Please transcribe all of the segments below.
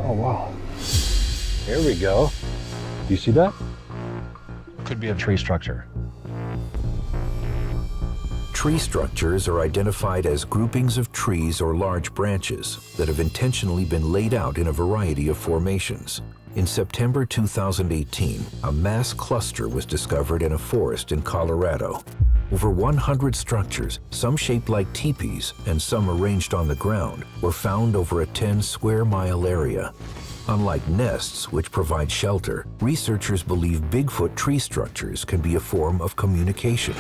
Oh, wow. Here we go. Do you see that? Could be a tree structure. Tree structures are identified as groupings of trees or large branches that have intentionally been laid out in a variety of formations. In September 2018, a mass cluster was discovered in a forest in Colorado. Over 100 structures, some shaped like teepees and some arranged on the ground, were found over a 10-square-mile area. Unlike nests, which provide shelter, researchers believe Bigfoot tree structures can be a form of communication.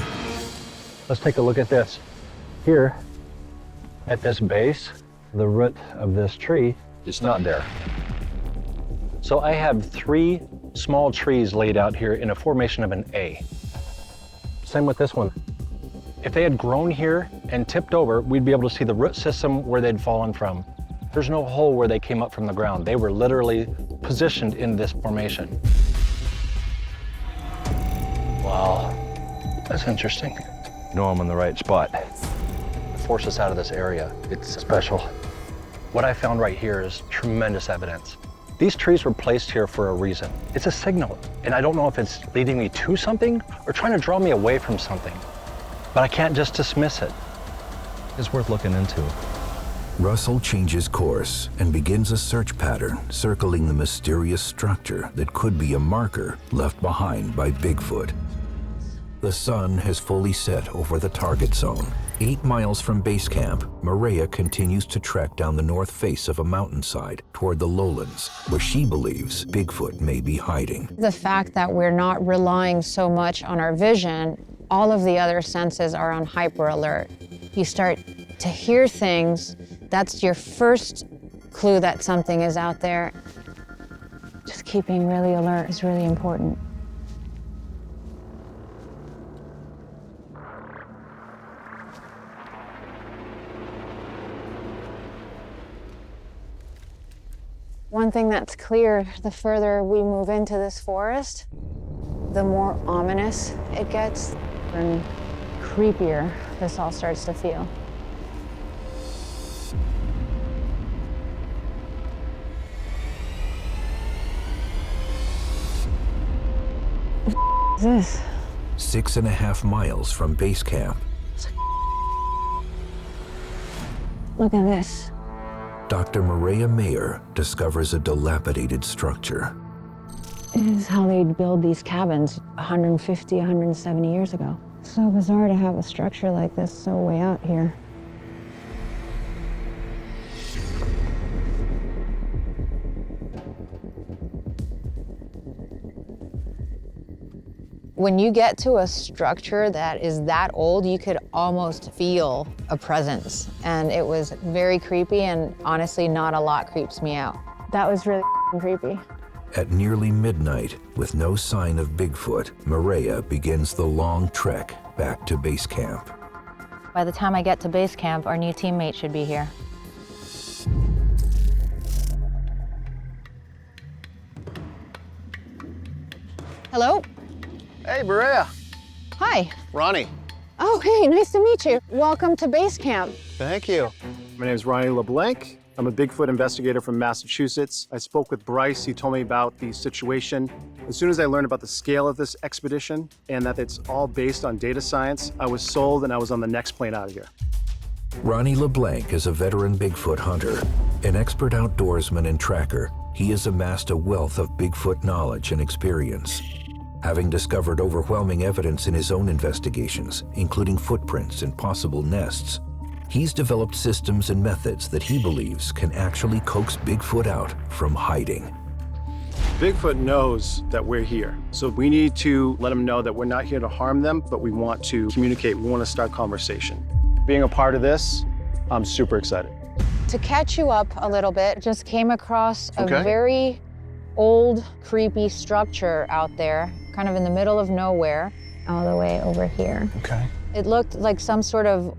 Let's take a look at this. Here, at this base, the root of this tree is not there. So I have 3 small trees laid out here in a formation of an A. Same with this one. If they had grown here and tipped over, we'd be able to see the root system where they'd fallen from. There's no hole where they came up from the ground. They were literally positioned in this formation. Wow, that's interesting. Know I'm in the right spot. Force us out of this area. It's special. What I found right here is tremendous evidence. These trees were placed here for a reason. It's a signal, and I don't know if it's leading me to something or trying to draw me away from something, but I can't just dismiss it. It's worth looking into. Russell changes course and begins a search pattern circling the mysterious structure that could be a marker left behind by Bigfoot. The sun has fully set over the target zone. 8 miles from base camp, Maria continues to trek down the north face of a mountainside toward the lowlands, where she believes Bigfoot may be hiding. The fact that we're not relying so much on our vision, all of the other senses are on hyper alert. You start to hear things, that's your first clue that something is out there. Just keeping really alert is really important. One thing that's clear, the further we move into this forest, the more ominous it gets and creepier this all starts to feel. What is this? 6.5 miles from base camp, Look at this. Dr. Maria Mayer discovers a dilapidated structure. It is how they'd build these cabins 150, 170 years ago. So bizarre to have a structure like this so way out here. When you get to a structure that is that old, you could almost feel a presence. And it was very creepy, and honestly, not a lot creeps me out. That was really creepy. At nearly midnight, with no sign of Bigfoot, Maria begins the long trek back to base camp. By the time I get to base camp, our new teammate should be here. Hello? Hey, Maria. Hi. Ronnie. Oh, hey, nice to meet you. Welcome to base camp. Thank you. My name is Ronnie LeBlanc. I'm a Bigfoot investigator from Massachusetts. I spoke with Bryce. He told me about the situation. As soon as I learned about the scale of this expedition and that it's all based on data science, I was sold and I was on the next plane out of here. Ronnie LeBlanc is a veteran Bigfoot hunter, an expert outdoorsman and tracker. He has amassed a wealth of Bigfoot knowledge and experience. Having discovered overwhelming evidence in his own investigations, including footprints and possible nests, he's developed systems and methods that he believes can actually coax Bigfoot out from hiding. Bigfoot knows that we're here, so we need to let him know that we're not here to harm them, but we want to communicate. We want to start conversation. Being a part of this, I'm super excited. To catch you up a little bit, just came across a Okay. very old, creepy structure out there, kind of in the middle of nowhere, all the way over here. Okay. It looked like some sort of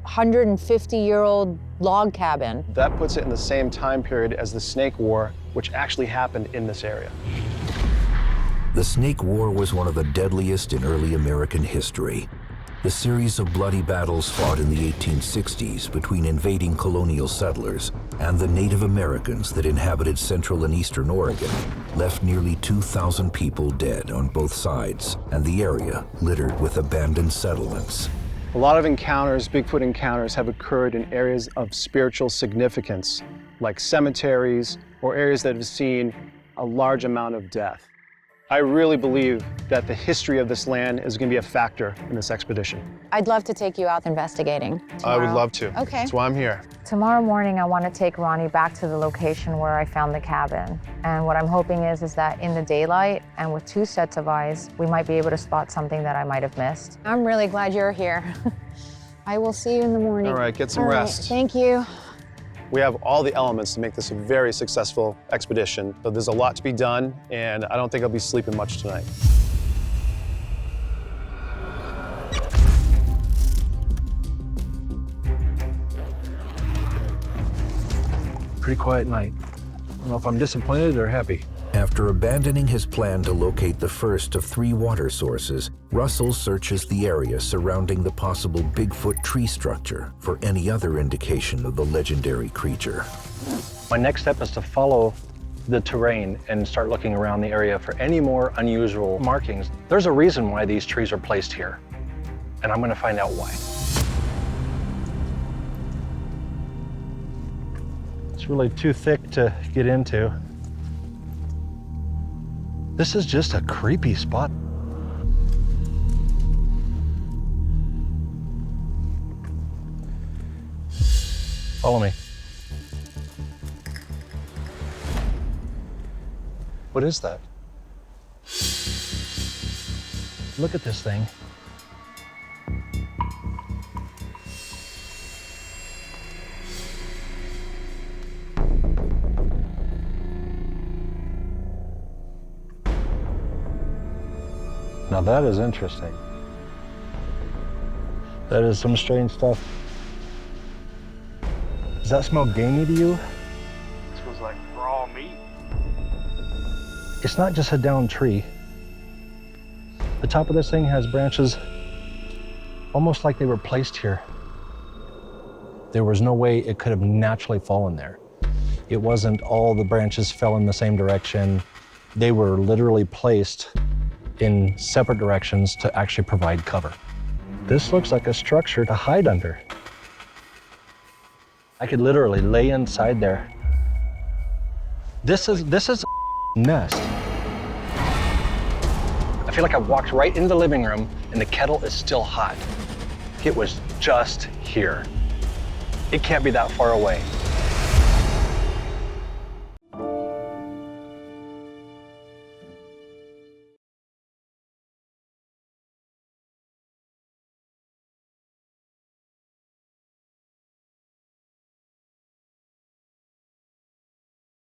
150-year-old log cabin. That puts it in the same time period as the Snake War, which actually happened in this area. The Snake War was one of the deadliest in early American history. The series of bloody battles fought in the 1860s between invading colonial settlers and the Native Americans that inhabited central and eastern Oregon left nearly 2,000 people dead on both sides, and the area littered with abandoned settlements. A lot of encounters, Bigfoot encounters, have occurred in areas of spiritual significance, like cemeteries or areas that have seen a large amount of death. I really believe that the history of this land is going to be a factor in this expedition. I'd love to take you out investigating. I would love to. Okay. That's why I'm here. Tomorrow morning, I want to take Ronnie back to the location where I found the cabin. And what I'm hoping is that in the daylight and with 2 sets of eyes, we might be able to spot something that I might have missed. I'm really glad you're here. I will see you in the morning. All right, get some All right, rest. Thank you. We have all the elements to make this a very successful expedition, but there's a lot to be done, and I don't think I'll be sleeping much tonight. Pretty quiet night. I don't know if I'm disappointed or happy. After abandoning his plan to locate the first of 3 water sources, Russell searches the area surrounding the possible Bigfoot tree structure for any other indication of the legendary creature. My next step is to follow the terrain and start looking around the area for any more unusual markings. There's a reason why these trees are placed here, and I'm going to find out why. It's really too thick to get into. This is just a creepy spot. Follow me. What is that? Look at this thing. Now that is interesting. That is some strange stuff. Does that smell gamey to you? It smells like raw meat. It's not just a downed tree. The top of this thing has branches almost like they were placed here. There was no way it could have naturally fallen there. It wasn't all the branches fell in the same direction. They were literally placed in separate directions to actually provide cover. This looks like a structure to hide under. I could literally lay inside there. This is a nest. I feel like I walked right into the living room and the kettle is still hot. It was just here. It can't be that far away.